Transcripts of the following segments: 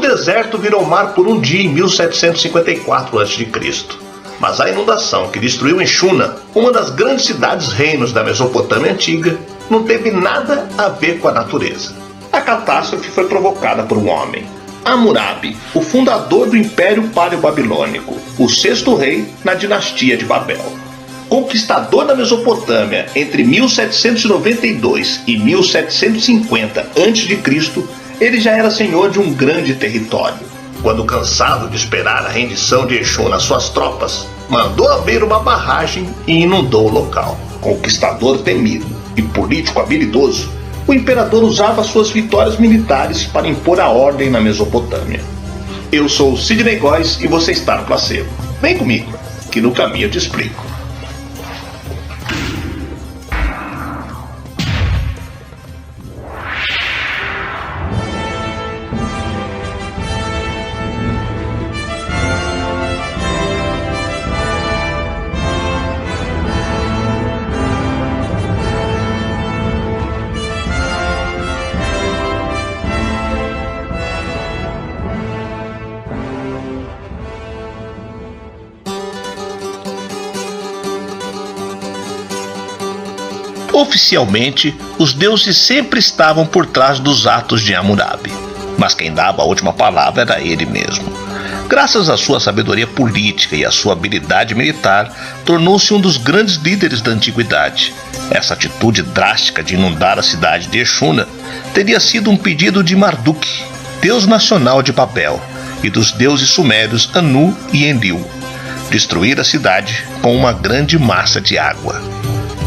deserto virou mar por um dia em 1754 a.C. Mas a inundação que destruiu Enxuna, uma das grandes cidades-reinos da Mesopotâmia antiga, não teve nada a ver com a natureza. A catástrofe foi provocada por um homem, Hammurabi, o fundador do Império Paleo-Babilônico, o sexto rei na dinastia de Babel. Conquistador da Mesopotâmia entre 1792 e 1750 a.C., ele já era senhor de um grande território. Quando cansado de esperar a rendição de Enxuna às suas tropas, mandou abrir uma barragem e inundou o local. Conquistador temido e político habilidoso, o imperador usava suas vitórias militares para impor a ordem na Mesopotâmia. Eu sou o Sidney Góes e você está no Placebo. Vem comigo, que no caminho eu te explico. Oficialmente, os deuses sempre estavam por trás dos atos de Hammurabi, mas quem dava a última palavra era ele mesmo. Graças à sua sabedoria política e à sua habilidade militar, tornou-se um dos grandes líderes da antiguidade. Essa atitude drástica de inundar a cidade de Enxuna teria sido um pedido de Marduk, deus nacional de Babel, e dos deuses sumérios Anu e Enlil, destruir a cidade com uma grande massa de água.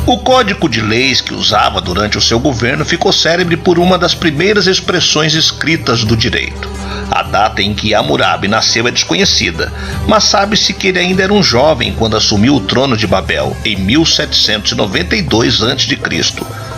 O código de leis que usava durante o seu governo ficou célebre por uma das primeiras expressões escritas do direito. A data em que Hammurabi nasceu é desconhecida, mas sabe-se que ele ainda era um jovem quando assumiu o trono de Babel, em 1792 a.C.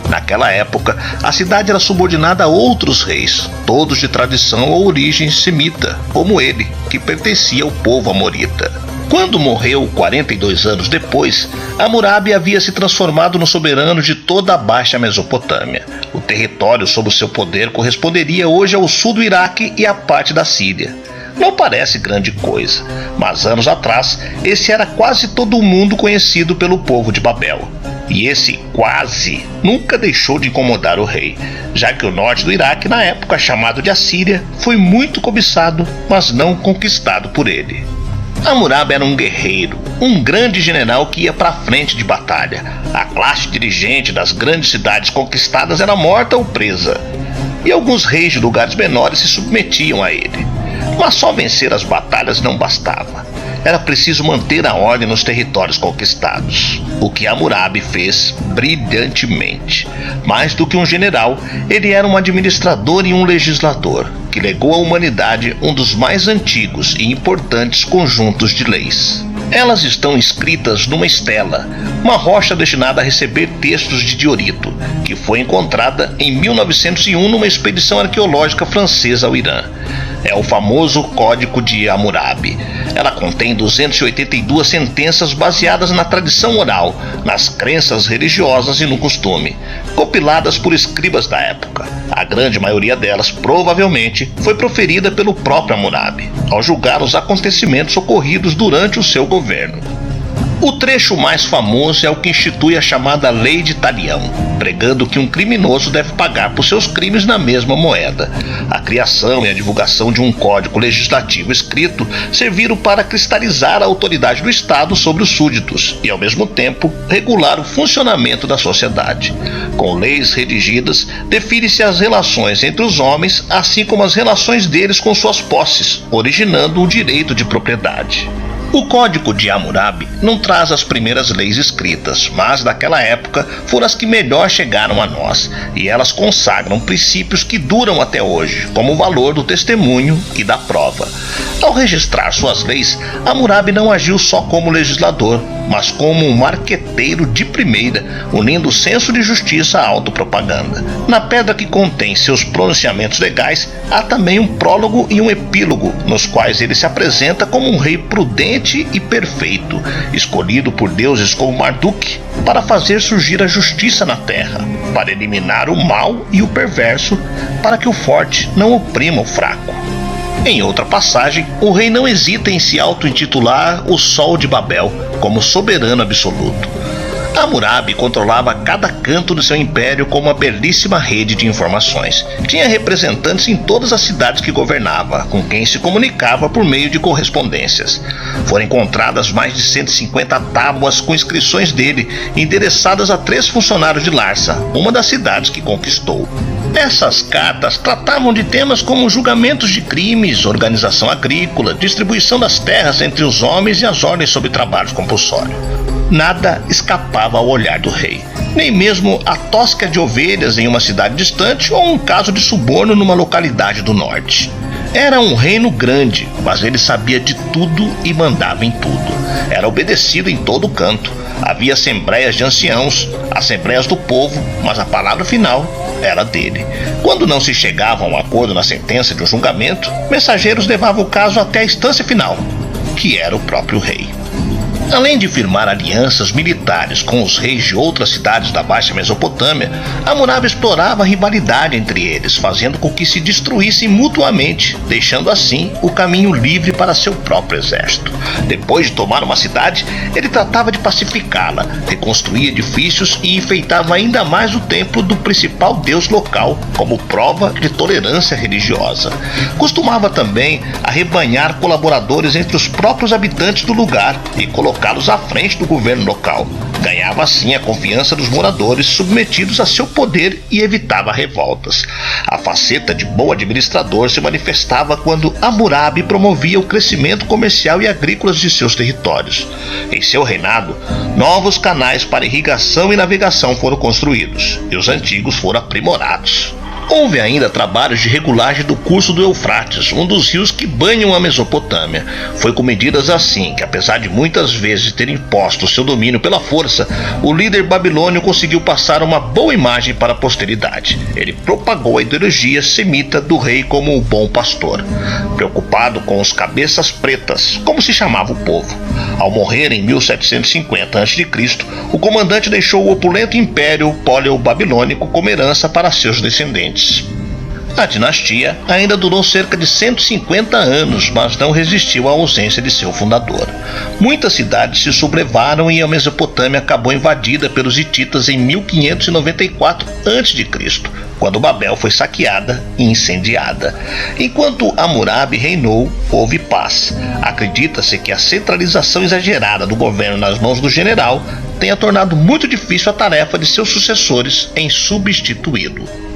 Naquela época, a cidade era subordinada a outros reis, todos de tradição ou origem semita, como ele, que pertencia ao povo amorita. Quando morreu 42 anos depois, Hammurabi havia se transformado no soberano de toda a Baixa Mesopotâmia. O território sob o seu poder corresponderia hoje ao sul do Iraque e à parte da Síria. Não parece grande coisa, mas anos atrás, esse era quase todo o mundo conhecido pelo povo de Babel. E esse quase nunca deixou de incomodar o rei, já que o norte do Iraque, na época chamado de Assíria, foi muito cobiçado, mas não conquistado por ele. Hammurabi era um guerreiro, um grande general que ia para a frente de batalha. A classe dirigente das grandes cidades conquistadas era morta ou presa, e alguns reis de lugares menores se submetiam a ele. Mas só vencer as batalhas não bastava. Era preciso manter a ordem nos territórios conquistados, o que Hammurabi fez brilhantemente. Mais do que um general, ele era um administrador e um legislador, que legou à humanidade um dos mais antigos e importantes conjuntos de leis. Elas estão inscritas numa estela, uma rocha destinada a receber textos de diorito, que foi encontrada em 1901 numa expedição arqueológica francesa ao Irã. É o famoso Código de Hammurabi. Ela contém 282 sentenças baseadas na tradição oral, nas crenças religiosas e no costume, compiladas por escribas da época. A grande maioria delas, provavelmente, foi proferida pelo próprio Hammurabi, ao julgar os acontecimentos ocorridos durante o seu governo. O trecho mais famoso é o que institui a chamada Lei de Talião, pregando que um criminoso deve pagar por seus crimes na mesma moeda. A criação e a divulgação de um código legislativo escrito serviram para cristalizar a autoridade do Estado sobre os súditos e, ao mesmo tempo, regular o funcionamento da sociedade. Com leis redigidas, define-se as relações entre os homens, assim como as relações deles com suas posses, originando o direito de propriedade. O Código de Hammurabi não traz as primeiras leis escritas, mas daquela época foram as que melhor chegaram a nós, e elas consagram princípios que duram até hoje, como o valor do testemunho e da prova. Ao registrar suas leis, Hammurabi não agiu só como legislador, mas como um marqueteiro de primeira, unindo o senso de justiça à autopropaganda. Na pedra que contém seus pronunciamentos legais, há também um prólogo e um epílogo, nos quais ele se apresenta como um rei prudente e perfeito, escolhido por deuses como Marduk para fazer surgir a justiça na terra, para eliminar o mal e o perverso, para que o forte não oprima o fraco. Em outra passagem, o rei não hesita em se auto-intitular o Sol de Babel, como soberano absoluto. Hammurabi controlava cada canto do seu império com uma belíssima rede de informações. Tinha representantes em todas as cidades que governava, com quem se comunicava por meio de correspondências. Foram encontradas mais de 150 tábuas com inscrições dele, endereçadas a 3 funcionários de Larsa, uma das cidades que conquistou. Essas cartas tratavam de temas como julgamentos de crimes, organização agrícola, distribuição das terras entre os homens e as ordens sobre trabalho compulsório. Nada escapava ao olhar do rei, nem mesmo a tosca de ovelhas em uma cidade distante ou um caso de suborno numa localidade do norte. Era um reino grande, mas ele sabia de tudo e mandava em tudo. Era obedecido em todo canto. Havia assembleias de anciãos, assembleias do povo, mas a palavra final era dele. Quando não se chegava a um acordo na sentença de um julgamento, mensageiros levavam o caso até a instância final, que era o próprio rei. Além de firmar alianças militares com os reis de outras cidades da Baixa Mesopotâmia, Hammurabi explorava a rivalidade entre eles, fazendo com que se destruíssem mutuamente, deixando assim o caminho livre para seu próprio exército. Depois de tomar uma cidade, ele tratava de pacificá-la, reconstruía edifícios e enfeitava ainda mais o templo do principal deus local, como prova de tolerância religiosa. Costumava também arrebanhar colaboradores entre os próprios habitantes do lugar e colocá-los à frente do governo local. Ganhava assim a confiança dos moradores submetidos a seu poder e evitava revoltas. A faceta de bom administrador se manifestava quando Hammurabi promovia o crescimento comercial e agrícola de seus territórios. Em seu reinado, novos canais para irrigação e navegação foram construídos, e os antigos foram aprimorados. Houve ainda trabalhos de regulagem do curso do Eufrates, um dos rios que banham a Mesopotâmia. Foi com medidas assim que, apesar de muitas vezes ter imposto seu domínio pela força, o líder babilônio conseguiu passar uma boa imagem para a posteridade. Ele propagou a ideologia semita do rei como o bom pastor, preocupado com os cabeças pretas, como se chamava o povo. Ao morrer em 1750 a.C., o comandante deixou o opulento império poleo-babilônico como herança para seus descendentes. A dinastia ainda durou cerca de 150 anos, mas não resistiu à ausência de seu fundador. Muitas cidades se sublevaram e a Mesopotâmia acabou invadida pelos hititas em 1594 a.C., quando Babel foi saqueada e incendiada. Enquanto Hammurabi reinou, houve paz. Acredita-se que a centralização exagerada do governo nas mãos do general tenha tornado muito difícil a tarefa de seus sucessores em substituí-lo.